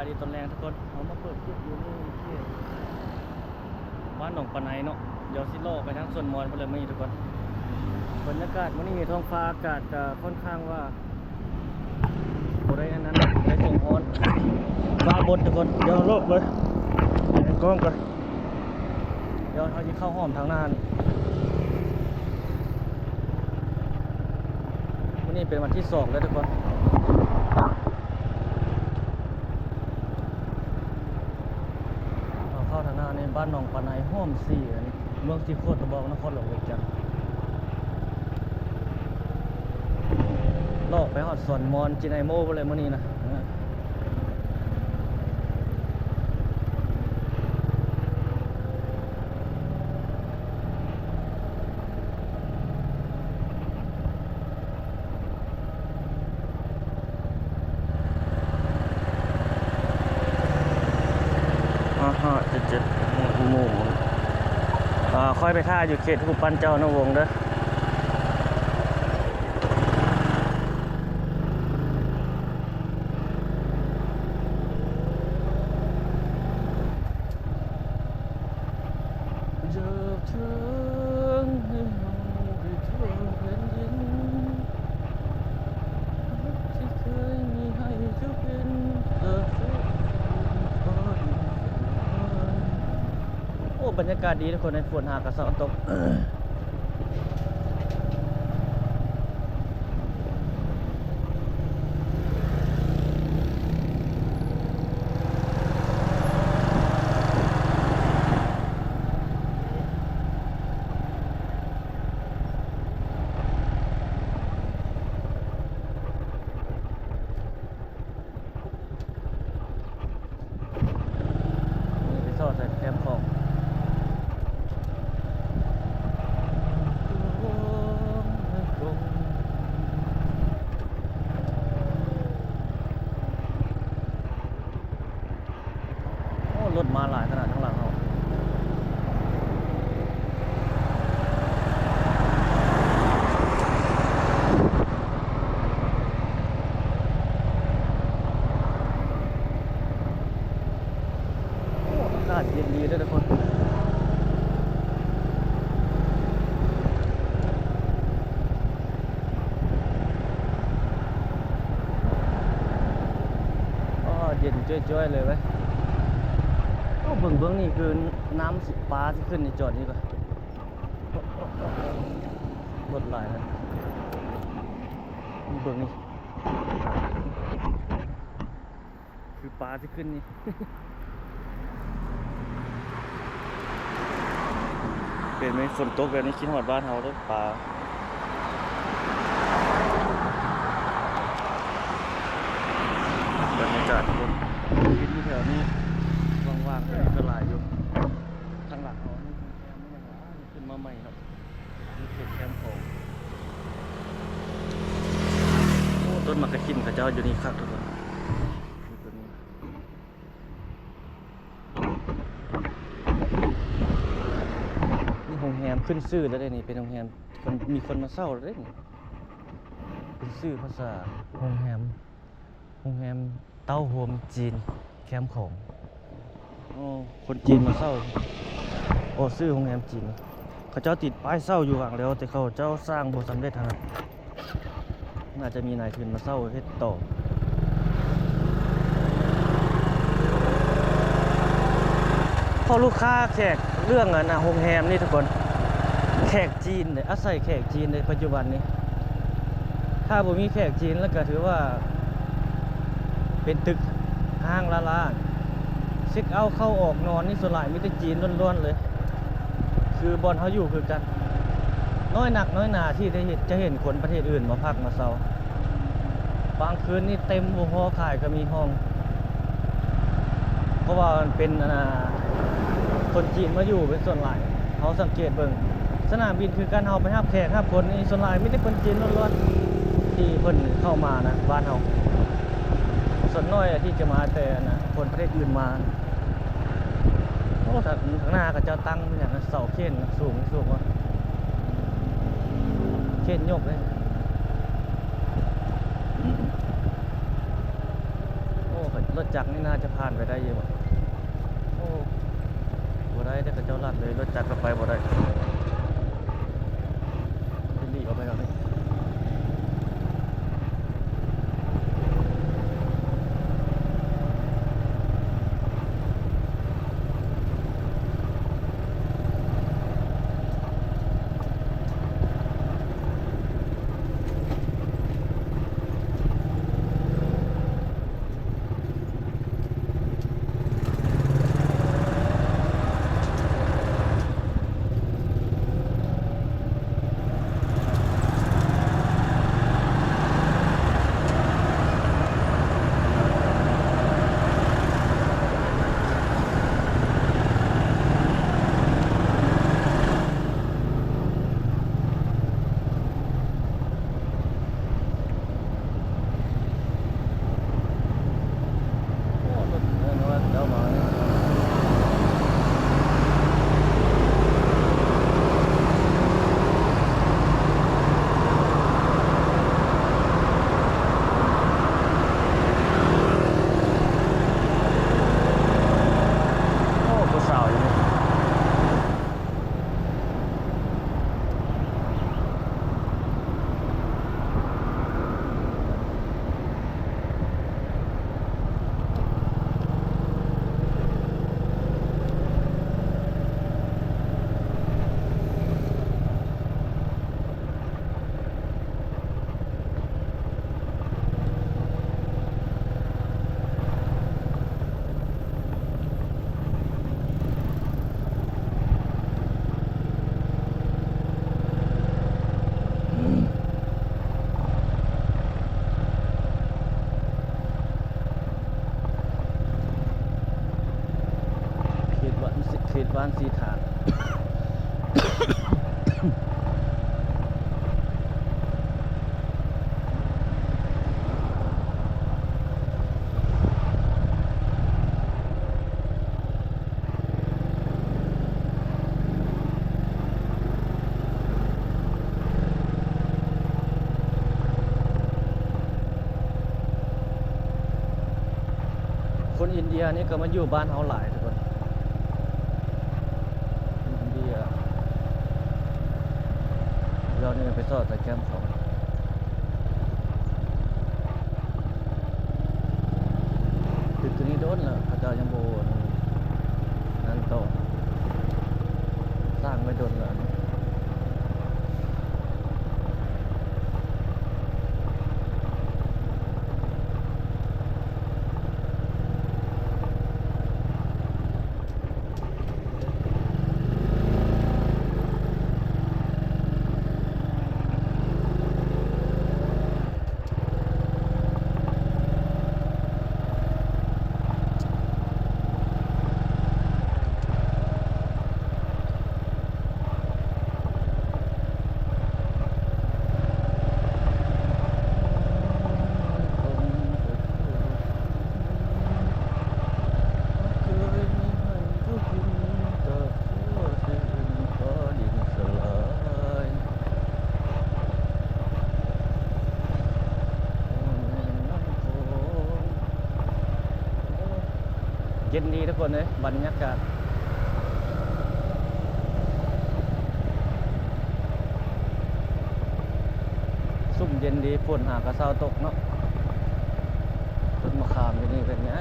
ายดีตอนแรงทุกคนเอามาเปิดคลิปอยู่นี่ที่บ้านหนองปะไนเนาะเดี๋ยวสิโลไปทั้งส่วนมอญไปเลยมีทุกคนบรรยากาศวันนี้ท้องฟ้าอากาศจะค่อนข้างว่าโอ้ได้อันนั้นได้ส่งฮอนฟ้าบนทุกคนเดี๋ยวโลกเลยเห็นกล้องก่อนเดี๋ยวเขาจะเข้าห้อมทางหน้านี่วันนี้เป็นวันที่2แล้วทุกคนเข้าทางหน้าในบ้านหนองปะไนห้อม4อันนี้เมืองสีโคตรตะบอกนครหลวงเวียงจันทร์ลอกไปหอดสวนมอนจินไอโม่อะไรมื่อนี้นะเจ็ดหมู่ค่อยไปท่าอยู่เขตหุบปันเจ้านวงเด้อบรรยากาศดีทุกคนในฝนหากระเซาะตกนี่ไปซอดใส่แคมป์ของรถมาหลายขนาดข้างหลังเขาอากาศเย็นดีด้วยทุกคนเย็นจ้อยๆเลยเว้ยเบื้องนี่คือน้ำสิปลาที่ขึ้นในจอดนี่ก่อนรถหลายนะเบื้องนี่คือปลาที่ขึ้นนี่เป็นไหมฝนตกแบบนี้คิดหอดบ้านเฮาด้วยปลาบรรยากาศคนกินที่แถวนี้ว่างๆเป็นสลายอยู่ทางหลังเขานี่แคมป์ไม่ยังว่าขึ้นมาใหม่ครับนี่คือแคมป์ของโอ้ต้นมะกะขินกับเจ้าอยู่นี่ครับทุกคนต้นนี้นี่โรงแรมขึ้นชื่อแล้วได้นี่เป็นโรงแรมมีคนมาเช่าแล้วได้นี่เป็นชื่อภาษาโรงแรมเต้าโฮมจีนแคมป์ของคนจีนมาเช่าซื้อโรงแรมจีนเขาเจ้าติดป้ายเช่าอยู่ห่างแล้วแต่เขาเจ้าสร้างบ่สำเร็จนะน่าจะมีนายทุนมาเช่าเฮ็ดต่อพอลูกค้าแขกเรื่องโรงแรมนี่ทุกคนแขกจีนเนี่ยอาศัยแขกจีนในปัจจุบันนี้ถ้าบ่มีแขกจีนแล้วก็ถือว่าเป็นตึกห้างล้าเช็คเอาเข้าออกนอนนี่ส่วนใหญ่มีแต่จีนล้วนๆเลยคือบอลเขาอยู่คือกันน้อยหนักน้อยหนาที่จะเห็นคนประเทศอื่นมาพักมาเซาบางคืนนี่เต็มวงพอขายก็มีห้องเพราะว่ามันเป็นคนจีนมาอยู่เป็นส่วนใหญ่เขาสังเกตเบิ่งสนามบินคือการเอาไปรับแขกรับคนนี่ส่วนใหญ่ไม่ได้คนจีนล้วนๆที่เพิ่นเข้ามานะบ้านเราส่วนน้อยที่จะมาแต่คนประเทศอื่นมาโอ้ถ้าข้างหน้าก็จะตั้งอย่างเสาเข็นสูงว่า เช่นยกเลยโอ้เขา รถจักรนี่น่าจะผ่านไปได้อยู่บ่โอ้บ่ได้แต่ก็เจ้าลัดเลยรถจักรก็ไปบ่ได้เป็นหลีออกไปแล้วนี่โอ้รถเดินว่าเจ้ามาเนี่ยโอ้ผู้สาวอยู่นี่เขตบ้านสีฐานคนอินเดียนี่ก็มาอยู่บ้านเฮาหลายทุกคนอินเดียเราเนี่ยไปสอดแต่แก้มเขาตึกตัวนี้โดนแล้วพระเจ้ายังโบนั่นโตสร้างไว้โดนแล้วเย็นดีทุกคนเลยบรรยากาศซุ่มเย็นดีฝนหากระเซ้าตกเนาะต้นมะขามอยู่นี่เป็นไง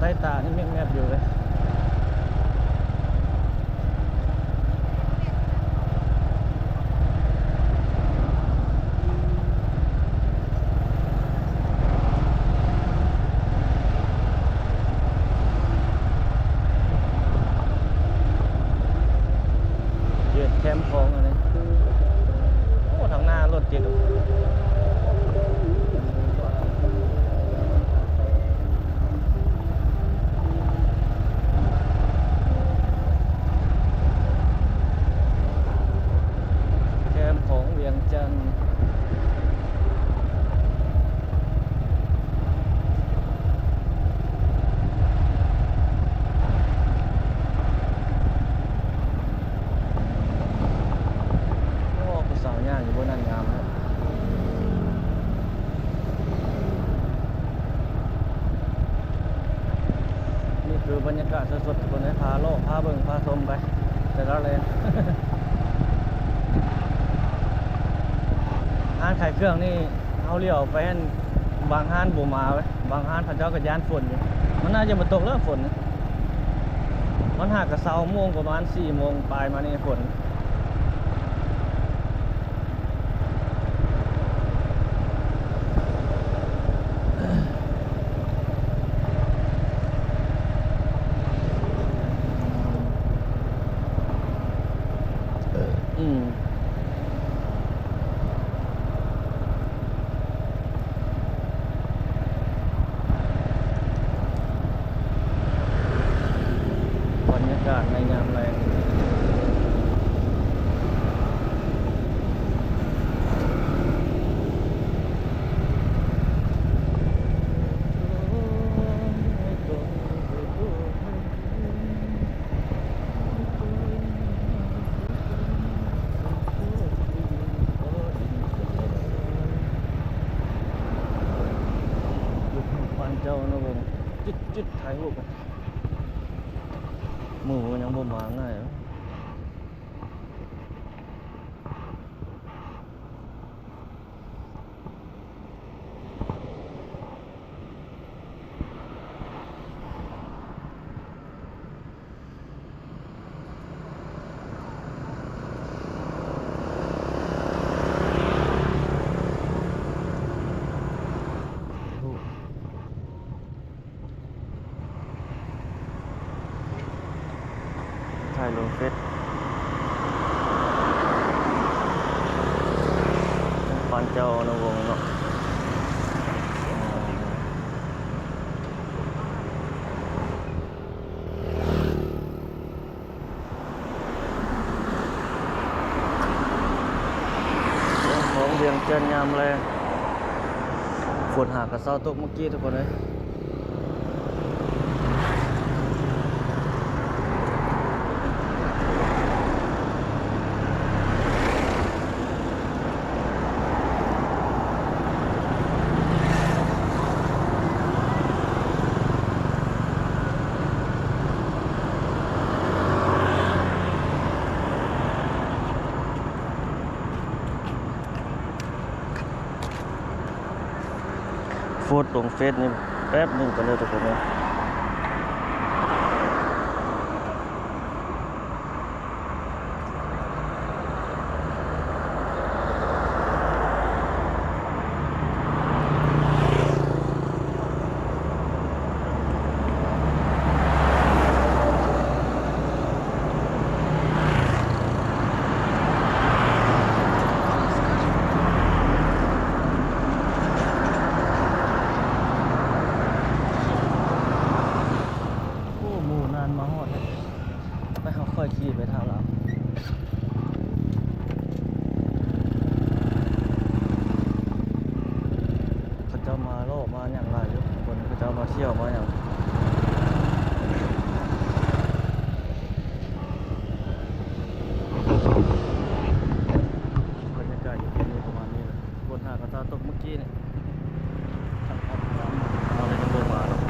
ใต้ตานี่แมบๆอยู่เลยเยืดแคมป์ของอะไรโอ้ คิดดูแคมป์ของเวียงจันทร์อยู่บนนั้นงามครับนี่คือบรรยากาศสดๆบนไหนพาโลกพาเบิ่งพาชมไปแต่ละเลน ห้านขายเครื่องนี่เขาเลี้ยวไปให้บางห้านบ่มาไว้บางห้านพระเจ้ากับยานฝนอยู่มันน่าจะมาตกแล้วฝนมันหากกระเซาโมงประมาณ4 โมงปลายมานี่ฝนบรรยากาศในยามแรงเจ้านะผมจุดถ่ายรูปกันหมูยังบ่มาง่ายเหรอถ่ายลงเฟซปานเจ้านะวงเนาะของเวียงจันทร์ยามแรงฝนหากระเซาตกเมื่อกี้ทุกคนเลยโพสต์ลงเฟซนี่แป๊บหนึ่งกันเลยทุกคนเลยมาฮอดไปเขาค่อยขี่ไปทางเราเขาจะมาโลกมาอย่างไรอยู่คนเขาจะมาเที่ยวมาอย่างบรรยากาศอยู่ที่นี่ประมาณนี้เลยบนหาดกระตาตกเมื่อกี้เนี่ยเราเลยจะโบมาหรอก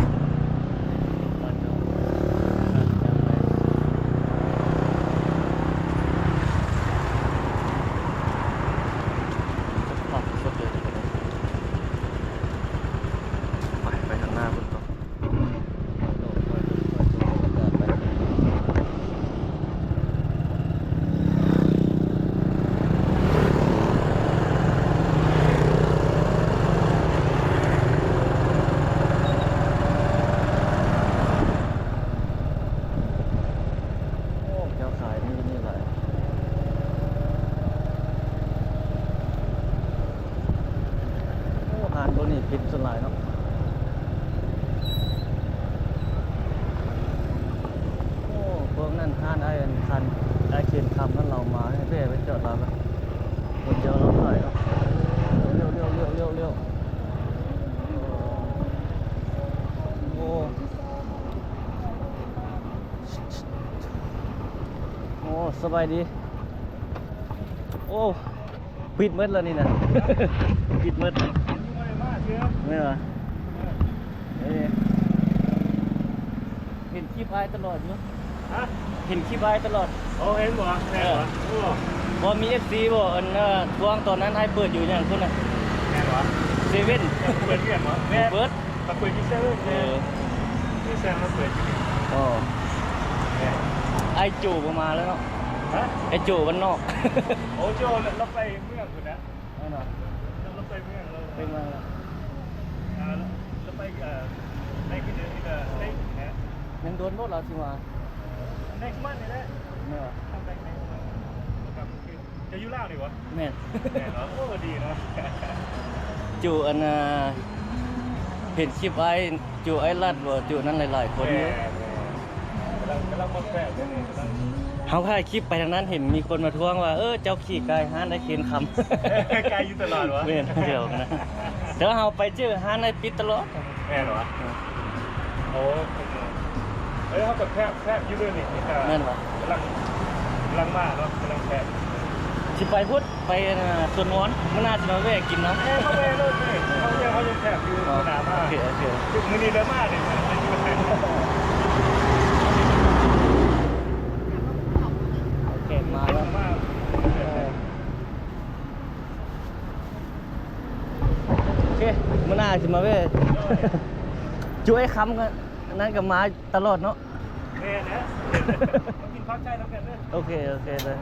ปิดส่วนหลายเนาะโอ้พวกนั้นห้านไอ้อันคันไอ้เขียนคำนั้นเรามาให้เพ่ไปจอดเรากันคนเดียวเราถ่ายเนาะเร็วเร็วเร็วเร็วเร็วโอ้โอ้สบายดีโอ้ปิดมืดแล้วนี่นะ ปิดมืดไม่เหรอเห็นคลิปไอ้ตลอดอยู่เห็นคลิปไอ้ตลอด โอ้เห็นบ่แม่บ่โอ้ บ่มี FC บ่อันทวงตอนนั้นไอ้เปิดอยู่อย่างคุณน่ะ แม่บ่ เซเว่น เปิดเรียนบ่แม่ เปิด มาเปิดที่เซเว่นที่แซงมาเปิดที่นี่ อ๋อ แม่ ไอ้จู่บ่มาแล้วเนาะ ฮะ ไอ้จู่บ้านนอก โอ้โจเราไปเมืองคุณนะ นั่นน่ะ เราไปเมืองเรา ไปมาแล้ว เราไปในกินนี่ก็ในนะ ยังโดนรถเราสิมา ในมันนี่แหละ แม่นบ่ ทำไปในมันครับจะอยู่ลาวนี่บ่ แม่น แม่เนาะโอ้ดีเนาะ จู่อันเห็นคลิปไอ้จู่ไอ้ลัดบ่จู่นั้นหลายๆคนอยู่ กำลังมาแฝงนี่กำลัง เขาถ่ายคลิปไปทางนั้นเห็นมีคนมาทวงว่าเจ้าขี่กายห้านได้เคนคำ ไกลอยู่ตลอดวะ เวียนเดียวกันนะเดี๋ยวเราไปเจอห้านได้ปิดตลอด แม่เหรอโอ้เฮ้ยเขากับแคบอยู่ด้วยนี่นี่ค่ะ แม่นวะ กำลังมาเนาะกำลังแคบ สิไปพุทธไปสวนม้อนมันน่าจะมาแวะกินเนาะ เขาแม่เลยเขายังแคบอยู่หนามาก โอเคโอเค จุดมือนี้เยอะมากเลยมันอยู่แคบ โอเคมาแล้ว มาก โอเคมันน่าจะมาแวะช่วยคำกันนั่นกับมาตลอดเนาะ แม่นะกินพักใจแล้วกันเนอะ โอเคโอเคเลย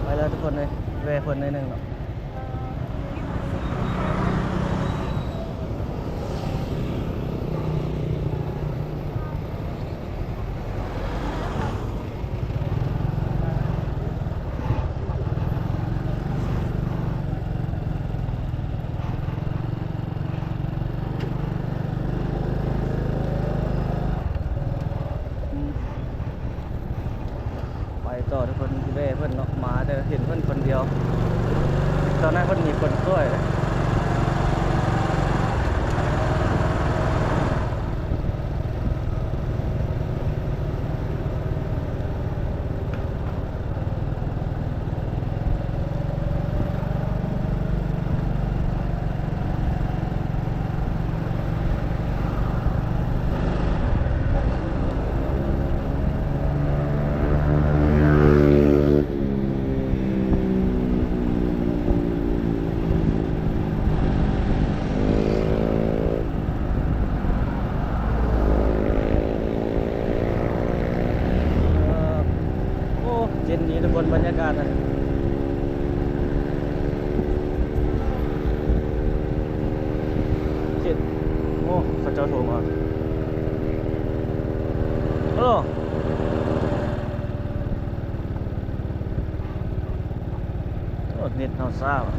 ไปแล้วทุกคนเลยแวะคนในหนึ่งเนาะไปต่อทุกคนที่แวะเพื่อนเนาะมาแต่เห็นเพื่อนคนเดียวตอนนั้นเพื่อนมีคนช่วยเลยโอ้เย็นนี้ทุกคนบรรยากาศนะเจ็ดโอ้เขาเจ้าโทรมาฮัลโหลโอ้เน็ตเฮาซ่าว่ะ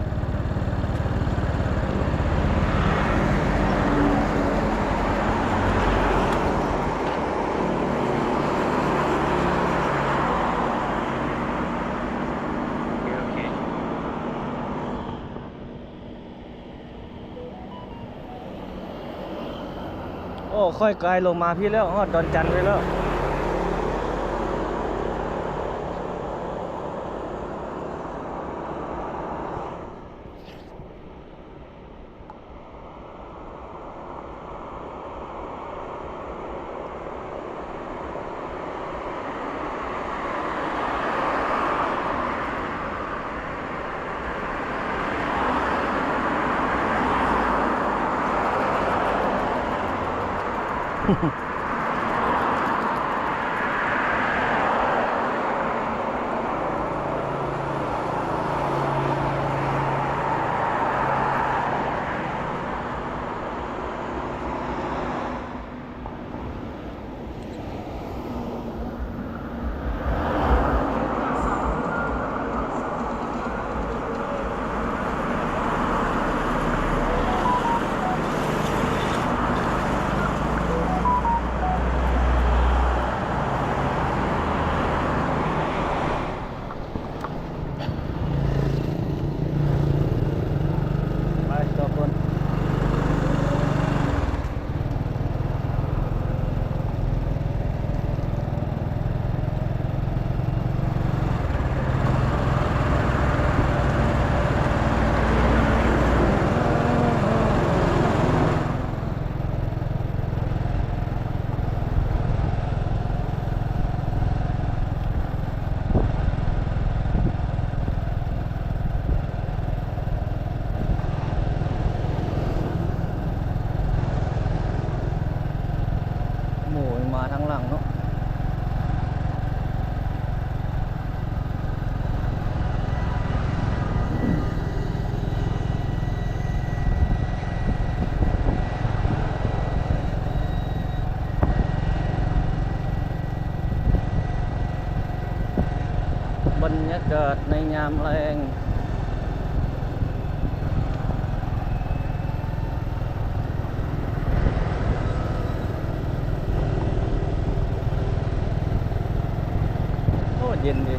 โอ้ค่อยไกลลงมาพี่แล้วฮอดดอนจันทร์ไปแล้ว ากาศในยามแรงโอ้เย็นดี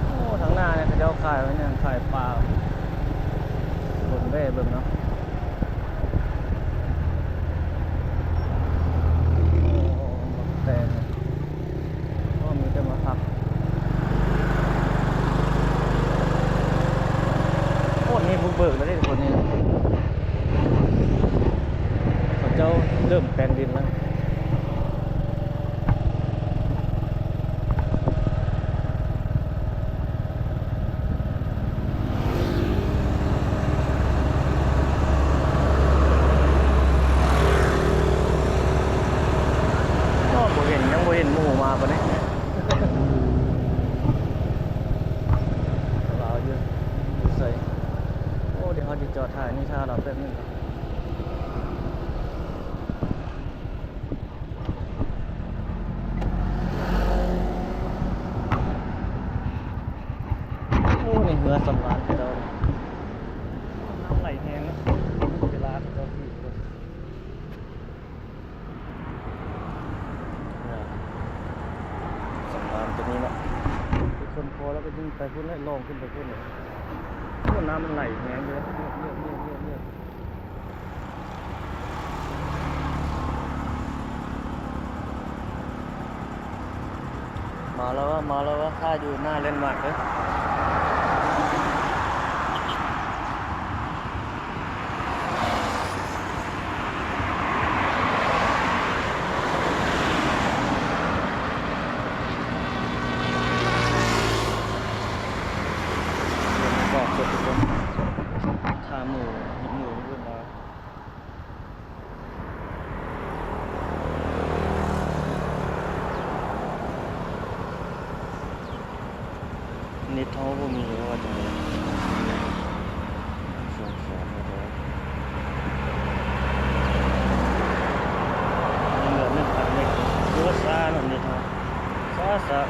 โอ้ทางหน้าเนี่ยเขาจะเอาขายไว้เนี่ยขายปลาบนเบ้เบิ่งเนาะโอ้บักแตงก็มีแต่มาพักโอ้นี่บุกเบิกแล้วได้คนนี้เขาเจ้าเริ่มแปลงดินแล้วก็บ่เห็นยังบ่เห็นหมู่มาปะเนี่ยเราอยู่ใส่โอ้เดี๋ยวเขาจะจอดถ่ายนี่ท่าเราแป๊บนึงครับโอ้นี่เรือสำราญเราน้ำไหลแห้งนะเวลาเราที่สำราญตัวนี้เนาะทุกคนพอแล้วก็ยิ่งไปพุ่นแล้วลองขึ้นไปพุ่นเลยโอ้น้ำมันไหลแห้งเลยเนี่ยมาแล้วว่าข้าอยู่หน้าเล่นมาร์กเลยบอกเสร็จทุกคนขาหมูเห็นหมูขึ้นมานิดท้องก็มีว่าจะมีสงสารนะครับนี่เหลือไม่พันเล็กตัวซาหน่อยนิดท้องซา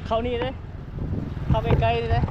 เข้านี่เลยเข้าไปใกล้เลย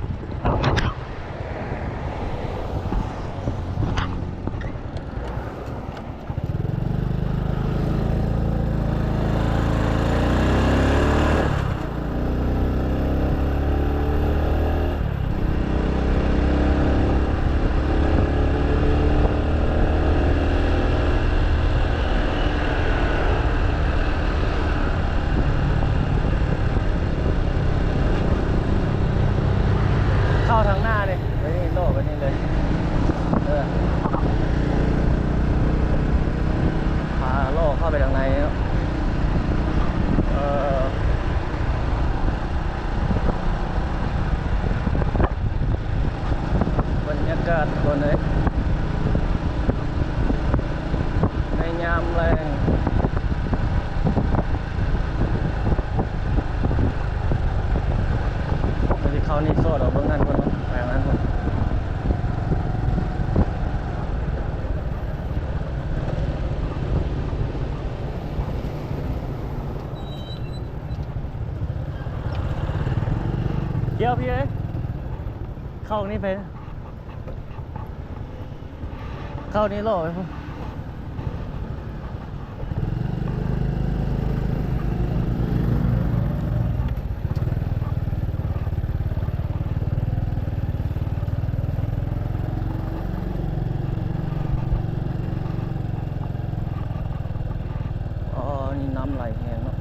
เข้าทางหน้าเลยไปนี่โลไปนี่เลยพาโลเข้าไปทางในเนาะบรรยากาศก่อนเลยในยามแรงที่เขานี่โซ่ดอกเบื้องนั้นคนแปลงนั้นคน พี่เอ้ยเข้านี่ไปเข้านี่ล่อไปพุ่นอ๋อนี่น้ำไหลแห้งเนาะ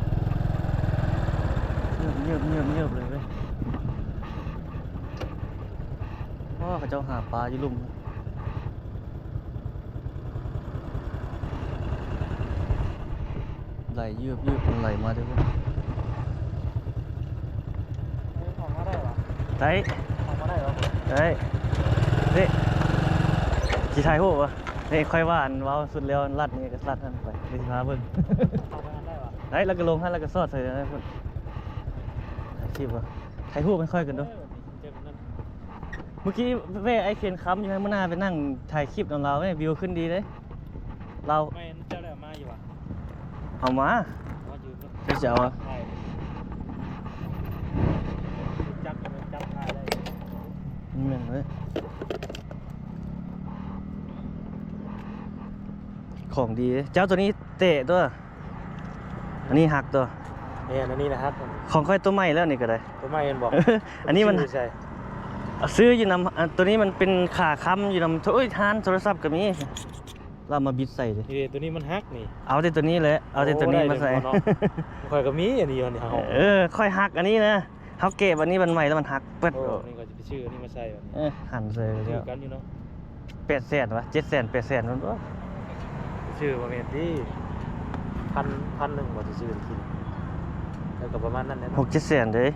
เงียบเลยเว้ยพ่อเขาเจ้าหาปลาอยู่ลุ่มไหลเยือบมันไหลมาด้วยเว้ย ของมาได้หรอ ได้ ของมาได้หรอ ได้นี่จีไทยหูวะนี่ค่อยว่าอันว้าวสุดแล้วลัดนี่ก็ลัดท่านไปไปสิพาเบิ่ง ของมาได้หรอ ได้แล้วก็ลงให้แล้วก็ซอดใส่ได้พุ่นถ่ายคลิปวะถ่ายหูไม่ค่อยกันเด้วยเมื่อกี้แม่ไอเคนค้ำอยู่ให้มื่อหน้าไปนั่งถ่ายคลิปของเราเนี่ยวิวขึ้นดีเลยเรา ไม่เจ้าแล้วมาอยู่อ่ะ เอามา มาอยู่ ไม่จะเอาอะ ใช่จับถ่ายได้ นี่เหมือนเลยของดีเจ้าตัวนี้เตะตัวอันนี้หักตัว เนี่ยอันนี้นะครับ ของค่อยตัวใหม่แล้วนี่ก็ได้ ตัวไม่เอ็นบอก อันนี้มัน ใช่ ซื้ออยู่นำตัวนี้มันเป็นขาค้ำอยู่นำโอ้ยทานโทรศัพท์ก็มีเรามาบิดใส่ดิ นี่ตัวนี้มันฮักนี่ เอาแต่ตัวนี้เลยเอาแต่ตัวนี้มาใส่ คอยก็มีอันนี้อันนี้เขา ค่อยหักอันนี้นะเขาเก็บอันนี้มันใหม่แล้วมันหักเปิด โอ้นี่ก็จะไปชื่ออันนี้มาใส่แบบนี้ หั่นใส่ ชื่ แล้ อ ว กันอยู่เนาะ 800,000วะ700,000 800,000มันตัว ชื่อประมาณที่พันหนึ่งว่าจะชื่อกินแล้วก็ประมาณนั้นแหละ 6-700,000เด้ย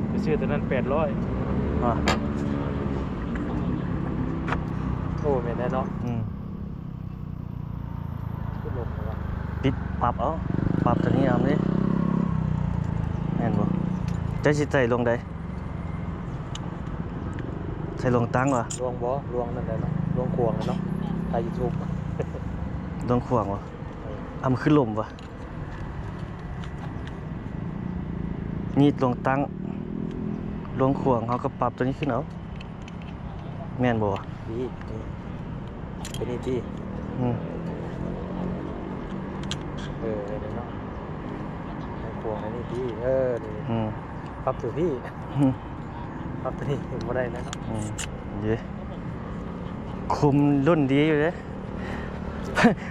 ไปชื่อตัวนั้น800 อ๋อ โอ้แม่นแน่เนาะ ขึ้นลงเลยวะ ปิดปรับเอาปรับตัวนี้เอาดิแม่นบ่จะสิใส่ลงได้ใส่ลงตั้งวะ ลวงบ่ลวงนั่นแหละเนาะลวงขวงเลยเนาะถ่ายยูทูบ ลงขวางวะเอามันขึ้นลมวะนี่ลงตั้งลงขวางเขาก็ปรับตัวนี้ขึ้นเอาแม่นบ่วะ ดีเป็นนี่ดี อืม นี่เนาะลวงขวงนี่ดีนี่ อืม ปรับตัวพี่ อืม ปรับตัวนี้บ่ได้นะเนาะ อืมเย้คุมรุ่นดีอยู่เด้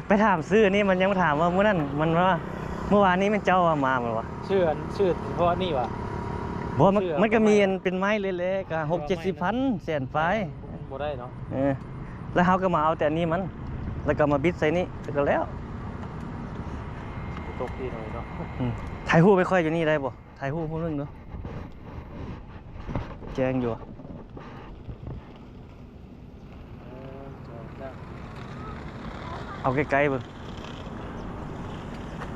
ไปถามซื้อนี่มันยังถามว่าเมื่อนั้นมันว่าเมื่อวานนี้มันเจ้าเอามามันวะ ชื่อเพราะนี่วะ บ่มัน ชื่อ มันก็มีอันเป็นไม้เล็กๆก็60-70 พันแสนไฟ บ่ได้เนาะ แล้วเขาก็มาเอาแต่อันนี้มัน แล้วก็มาบิดใส่นี่แล้ว ตกที่หน่อยเนาะ ถ่ายรูปไม่ค่อยอยู่นี่ได้บ่ถ่ายรูปพวกนึงเนาะแจ้งอยู่อะเอาใกล้ๆเบิ่ง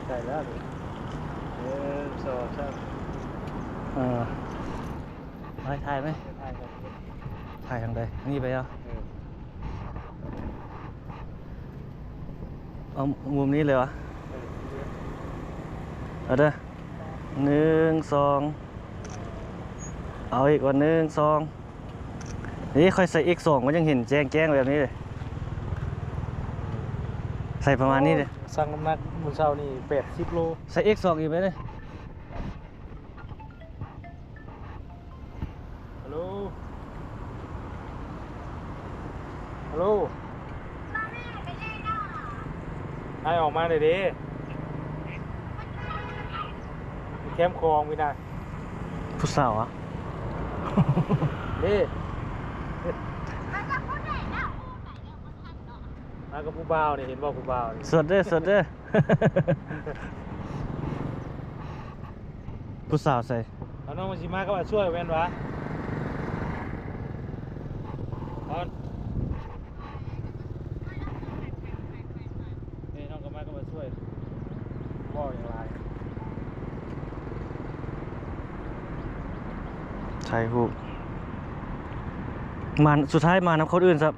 ใช่แล้วสองสาม ไปถ่ายไหม ถ่ายกัน ถ่ายทางใดนี่ไปเอามุมนี้เลยวะเอาเด้อ1 2เอาอีกวัน1 2นี่ค่อยใส่อีก2มันยังเห็นแจ้งแบบนี้เลยใส่ประมาณนี้เลย สั่งน้ำหนักมื้อเช้านี่80 โล ใส่อีก2อีกไหมเลย ฮัลโหล ฮัลโหลให้ออกมาเลยดิแคมป์คลองพี่นะ ผู้สาวอ่ะ นี่มากับผู้บ่าวนี่เห็นบ่ผู้บ่าวนี่ สดเด้อ ผู้สาวใส่ เอาน้องมาชิมาก็มาช่วยแว่นวะออนนี่น้องก็มาช่วยบ่อย่างไร ใช่ฮูมาสุดท้ายมาน้ำคนอื่นครับ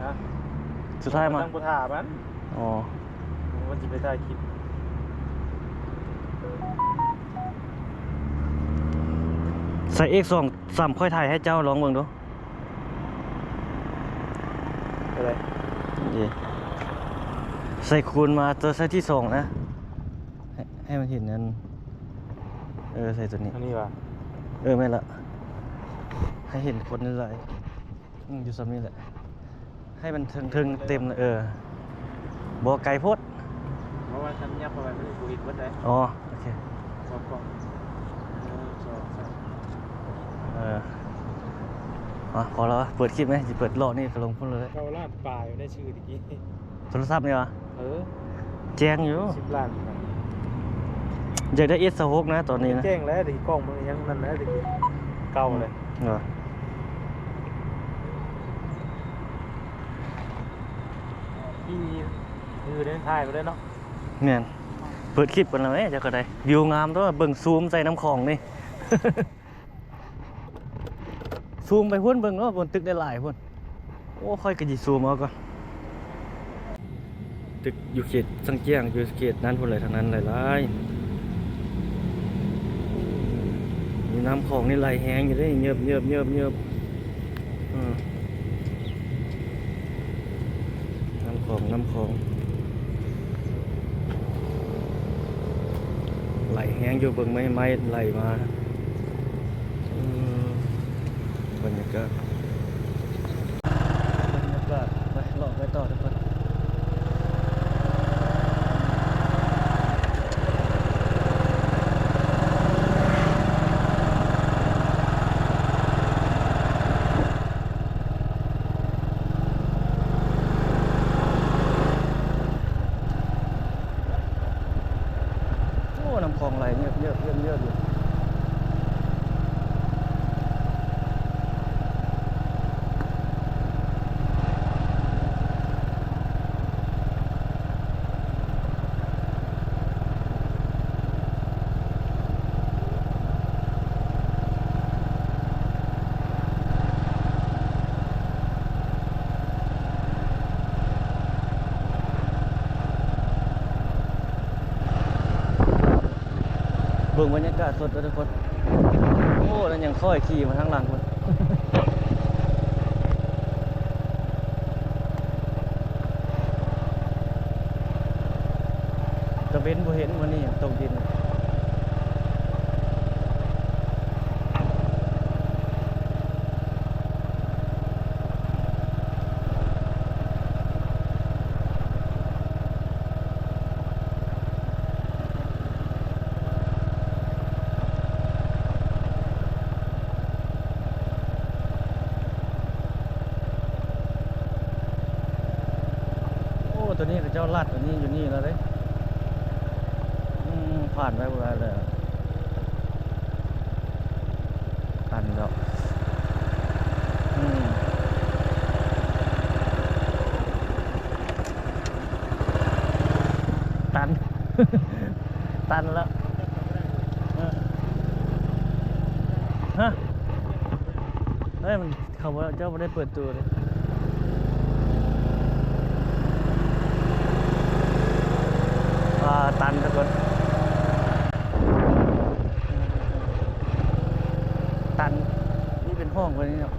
ฮะ สุดท้ายมา ตั้งผู้ถ่ามัน อ๋อ มันจะไปถ่ายคลิป ใส่ X2 3ค่อยถ่ายให้เจ้าลองเบิ่งดู อะไร นี่ใส่คูณมาตัวใส่ที่2นะให้มันเห็นนั้นใส่ตัวนี้ อันนี้ว่ะ ไม่นละให้เห็นคนนี่เลยอยู่ซ้ำนี่แหละให้มันถึงเต็มเลยบ่ไกลโพด เพราะว่าฉันยับเอาไว้ไม่ได้กูอิดวัดได้ อ๋อโอเค สองกล่องสองสาม พอแล้วเปิดคลิปไหมจะเปิดรอนี่ก็ลงพุ่นเลย เก้าล้านปลายได้ชื่อตะกี้ โทรศัพท์นี่วะ แจ้งอยู่ 10 ล้าน อยากได้ S16 นะตอนนี้นะ แจ้งแล้วตะกี้กล้องมันยังนั่นแล้วตะกี้เก่าเลย เหรอ พี่คือเดินถ่ายไปเลยเนาะ เนี่ยเปิดคลิปกันแล้วไหมจะก็ได้วิวงามด้วยเบิ่งซูมใส่น้ำของนี่ ซูมไปพุ่นเบิ่งเนาะบนตึกได้หลายพุ่นโอ้ค่อยกระยิซูมเอาก่อนตึกอยู่เขตสังเกียงอยู่เขตนั้นพุ่นเลยทางนั้นหลายๆมีน้ำของนี่ไหลแห้งอยู่ได้เงียบน้ำของไหลแห้งอยู่เบิ่งไม้ไหลมาบรรยากาศไปลองไปต่อทุกคนโอ้น้ำคลองไหลเงียบอยู่เบิ่งบรรยากาศสดเลยทุกคน โอ้แล้วยังค่อยขี่มาทางหลังคน ตะเวนบ่เห็นวันนี้ตกดินตัวนี้ก็เจ้าลัดตัวนี้อยู่นี่แล้วเด้ผ่านไปเวลาเลยตันแล้วตัน ตันแล้วฮะเฮ้ยมันเขาว่าเจ้าไม่ได้เปิดตัวเลยตันทุกคนตันนี่เป็นห้องวันนี้เนาะ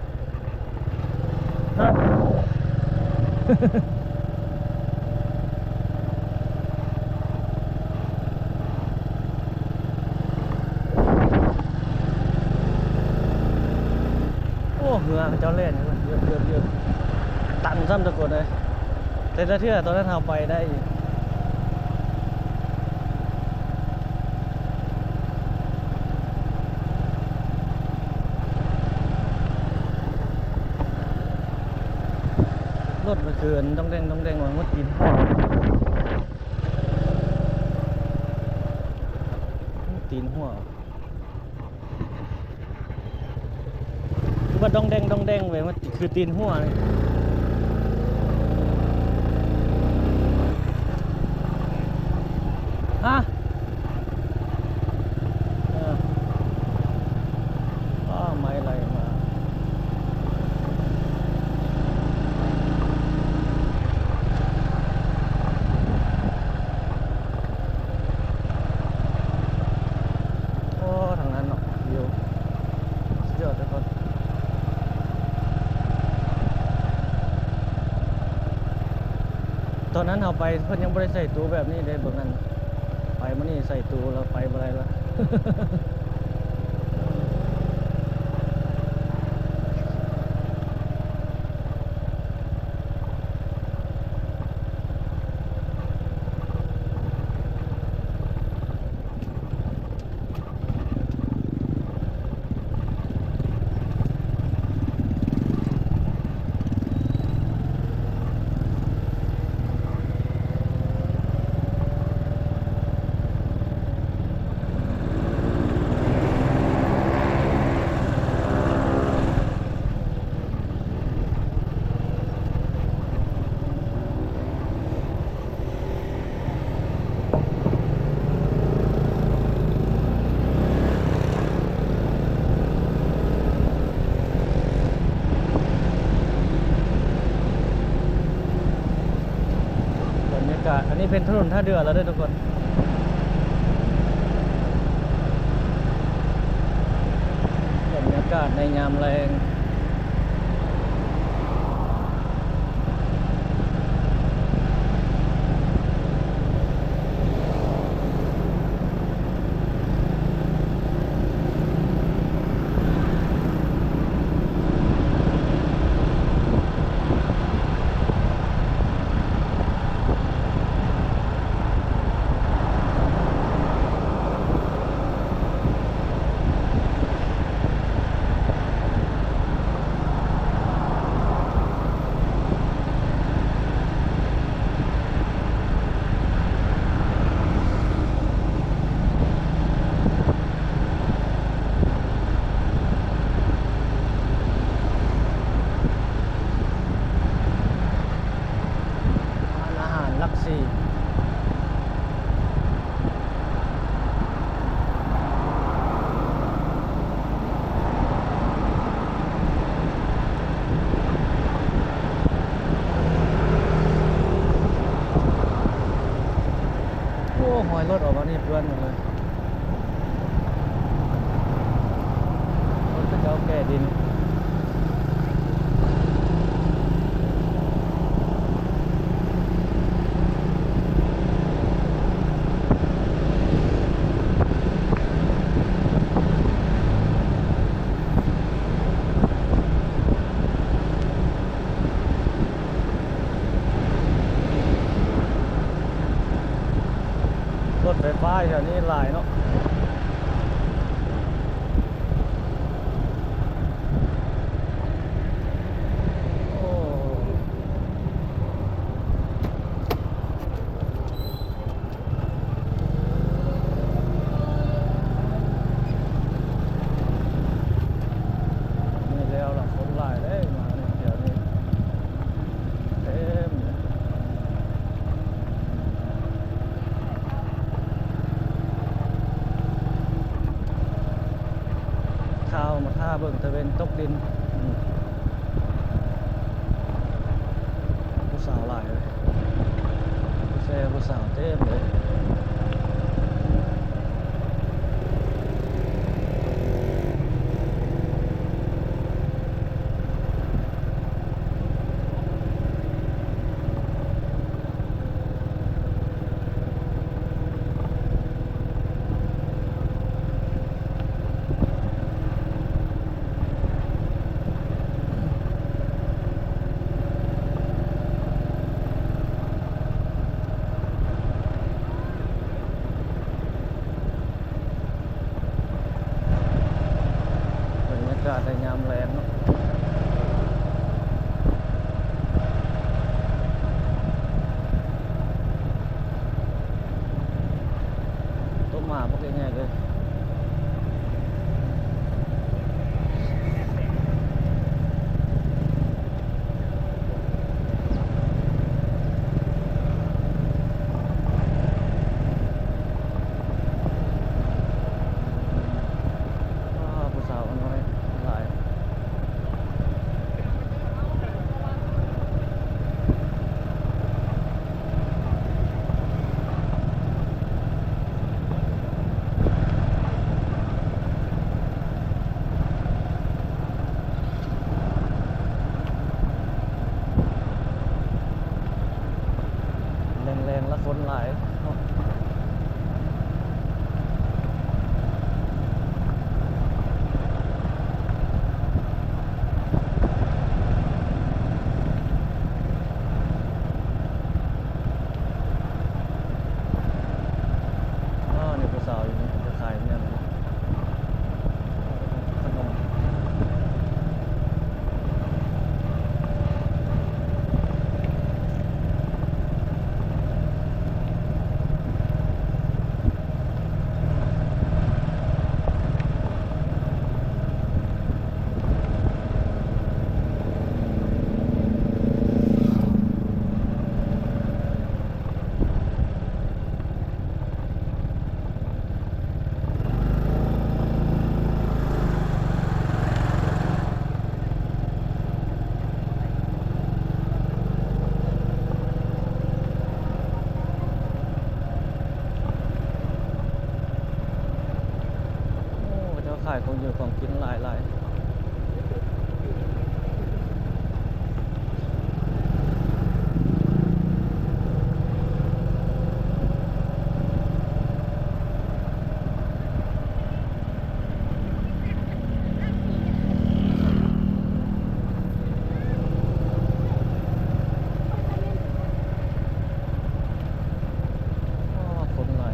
โอ้เหือเจ้าเล่นเยอะตันซ้ำทุกคนเลยแต่ถ้าเชื่อตอนนั้นเราไปได้รถมันเกินต้องเด้งมันมุดกินตีนหัวคือว่าต้องเด้งเว้ยมันคือตีนหัวนี่ฮะไม่อะไรมาทางนั้นเนาะวิว ตอนนั้นเอาไปเพิ่นยังบ่ได้ใส่ตู้แบบนี้เด้เบิ่งนั้นไปมื้อนี้ใส่ตู้แล้วไปบ่ได้แล้ว บรรยากาศอันนี้เป็นถนนท่าเรือแล้วเด้อทุกคนบรรยากาศในยามแรงร้านอาหารลักซี่โอ้หอยรถออกมานี่เพื่อนหมดเลยรถกระเจ้าแก่ดิน รถไฟฟ้าแถวนี้หลายเนาะโอ้นี่แล้วล่ะคนหลายเด้มาเนี่ยแถวนี้เต็มเลยข้าวมาท่าเบิ่งตะเวนตกดินผู้สาวหลายเลยผู้แซ่ผู้สาวเต็มเลย แรงและคนหลายเนาะนี่ผู้สาวอยู่นี่จะขายเนี่ยขนมขายของอยู่ของกินหลายคนหลาย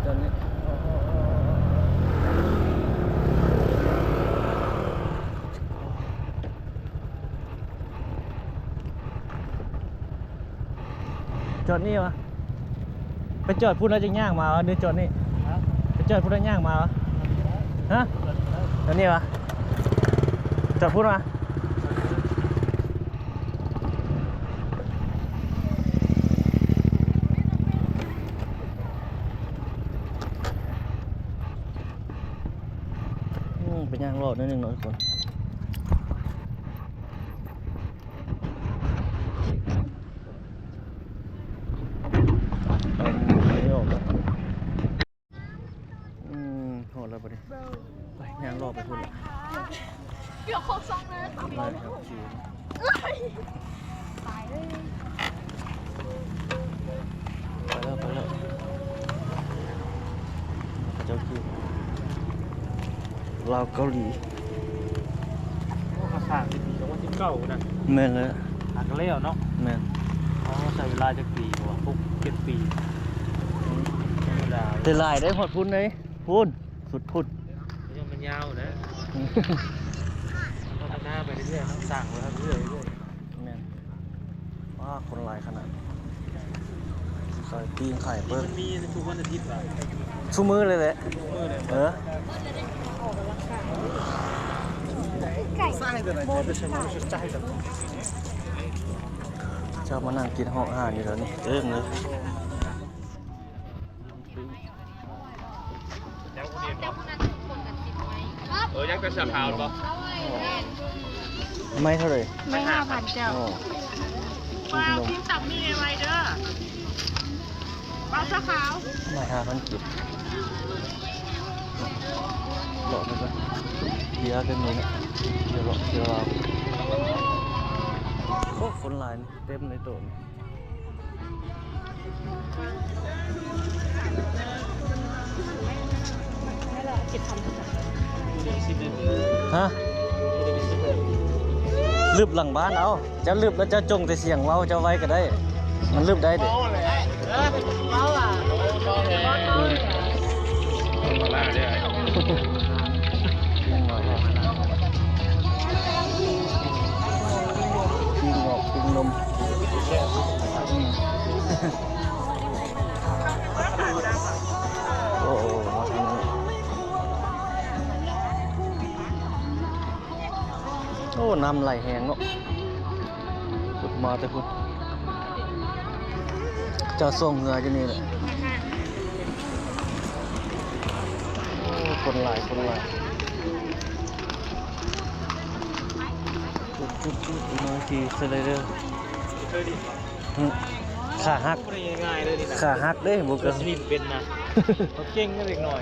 ตอนนี้จอดนี่วะไปจอดพูดแล้วจะย่างมาวะเดี๋ยวจอดนี่ไปจอดพูดแล้วย่างมาวะฮะจอดนี่วะจอดพูดมาไปย่างรอดนิดนึงหน่อยทุกคนโหดแล้วปะดิไปย่างรอไปพูดละเดี๋ยวเขาซ่องนะตามเราตายเลย ไปแล้วเจ้าคือลาวเกาหลี เขาสร้างที่ปี2019นะ แม่นเลย หากแล้วเนาะ แม่น เขาใช้เวลาจักปีกว่า6-7 ปีใช้เวลา แต่ลายได้หอดพุ่นเลยพุ่นสุดพุ่น ยังมันยาวนะพัฒนาไปเรื่อยๆสร้างไปเรื่อยๆ แม่นว้าคนหลายขนาดซอยปีนไข่เปิ้ล มันมีทุกวันอาทิตย์ป่ะ ชูมือเลยแหละ มือเลย เออ ไก่ ชอบมานั่งกินห้องอาหารอยู่แล้วนี่เรื่องเลย ยังกระสับขาวป่ะ ไม่เท่าไหร่ ไม่5,000เจ้า โอ้ ว้าวพิมพ์ตับมีไวเด้อปลาสะขาว ไม่5,000กิบหลอกไปก่อนเดี๋ยวกันนี้นะเดี๋ยวเราโอ้คนหลายเต็มในโต๊ะ ฮะลืบหลังบ้านเอาเจ้าลืบแล้วเจ้าจงแต่เสียงเว้าเจ้าไว้ก็ได้ มันลืบได้เด็ก เมาอ่ะ มาล่าเนี่ย กินงอกกินนม แค่ โอ้โหมาทางนี้โอ้น้ำไหลแหงเนาะขุดมาแต่คุณเจ้าส่งเหงือจะนี่แหละโอ้คนหลายคนหลายจุ๊บน้องทีสไลเดอร์ เคยดิ ขาหัก ไม่ได้ง่ายเลยนี่นะ ขาหักเด้บุก เกิดสนิมเป็นนะเขาเก่งกันเล็กหน่อย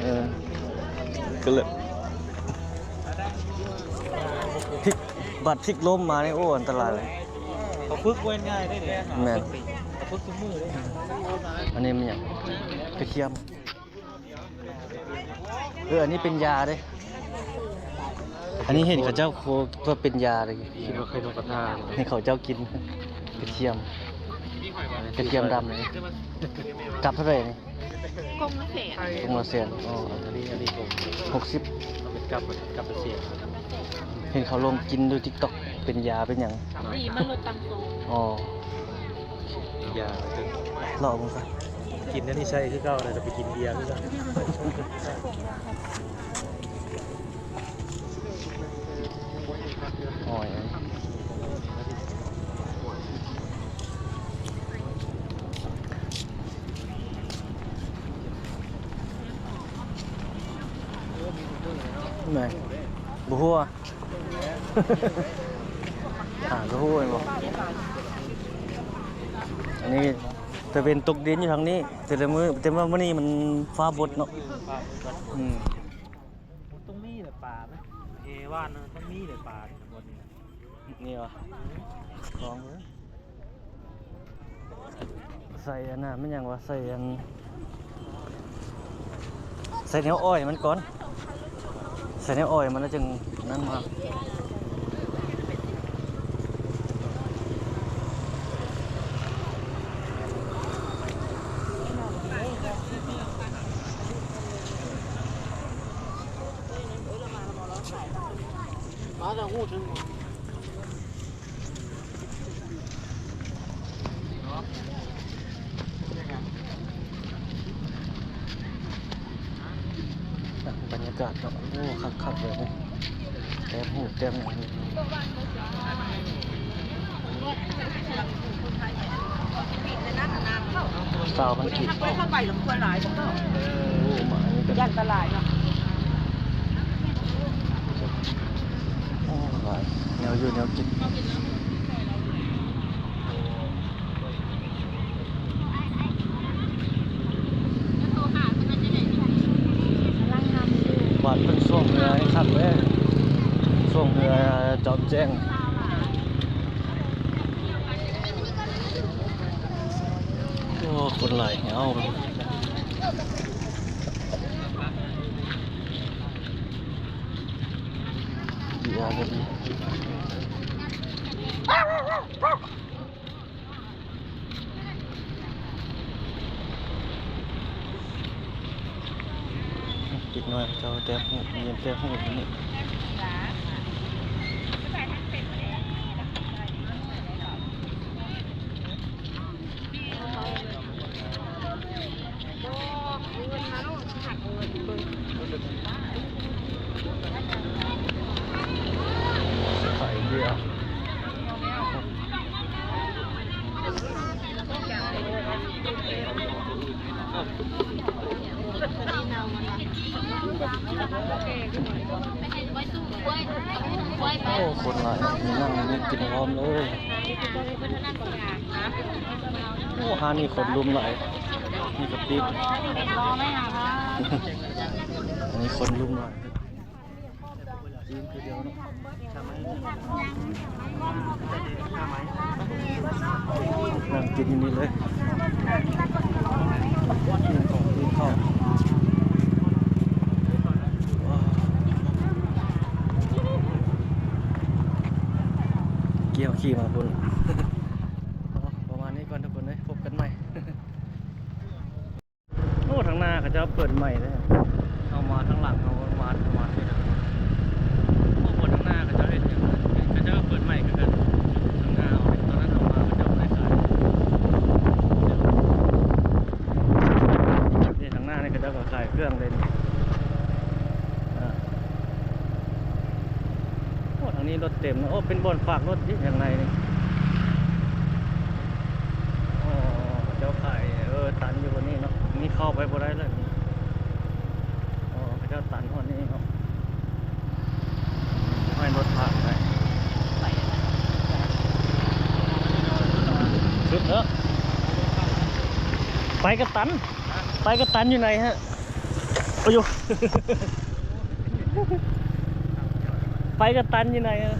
ก็เลยพลิกบัดพลิกล้มมานี่โอ้อันตรายเลย เขาฝึกไว้ง่ายได้เนี่ย แม่น เขาฝึกทุกมือเลย อันนี้มันอย่างกระเทียมอันนี้เป็นยาเด้อันนี้เห็นเขาเจ้าโคว่าเป็นยาเลย คิดว่าเคยโดนกระทา ให้เขาเจ้ากินกระเทียมกระเทียมดำเลยกลับเท่าไหร่นี่ กลมละแสน ตรงละเสียนอ๋อ อันนี้ผม 60 เอาเป็นกับเสียง เห็นเขาลงกินดู TikTok เป็นยาเป็นอย่าง ดีมันลดตังโต อ๋อย าจะ ลองซะ กินนั่นนี่ใช่คือเก่าเลยจะไปกินเบียร์คือกัน อ๋อยไหนบัวบัวเห็นบ่อันนี้จะเป็นตกดินอยู่ทางนี้แต่ละมื้อแต่ว่ามื้อนี้มันฟ้าบดเนาะอืม ต้องมีแต่ปลาไหมว่านต้องมีแต่ปลาบนนี้ นี่วะของเว้ยใส่อันน่ะมันหยังวะใส่อันใส่แนวอ้อยมันก่อนใส่แนวอ้อยมันแล้วจึงนั่นมาบรรยากาศเนาะโอ้คักๆเลยนะแต้มหูแต้มหยังสาวพันกิจ ไม่เข้าไปหลงควรหลายผมก็ โอ้หมานี่ก็ ยันตลาดเนาะ โอ้หลายแนวอยู่แนวกินบาดเป็นช่วงเรือให้คักเลยช่วงเรือจอมแจ้งโอ้คนหลายเหงาดีอาก็ดีติดหน่อยเจ้าแต่หูเย็นแต่หูนี่ไข่เดียวโอ้คนหลายมีนั่งมีกินพร้อมเลยโอ้ฮานี่คนลุมหลายนี่กับปิ๊ก รอไม่หาค่ะ อันนี้คนลุมหลายจีนคือเดียวเนาะนั่งกินอยู่นี่เลยกินของกินข้าวว้าวเกี่ยวขี่มาคุณ ประมาณนี้ก่อนทุกคนเลยพบกันใหม่ โอ้ทางหน้าเขาจะเปิดใหม่เลยเอามาทางหลังเอามาที่นั่นโอ้บนทางหน้าเขาจะเล่นอย่างนั้นเขาจะเปิดใหม่กันทางหน้าเอาตอนนั้นเอามาเขาจะไม่ขาย เต็มนะโอ้เป็นบ่อนฝากรถที่อย่างไรนี่อ๋อเจ้าขายตันอยู่บนนี้เนาะนี่เข้าไปบ่ได้เลยนี่อ๋อเจ้าตันคนนี้เนาะให้รถผ่านไปสุดเนอะไปกระตันไปกระตันอยู่ไหนฮะโอ้ย ไปกระตันอยู่ไหนฮะ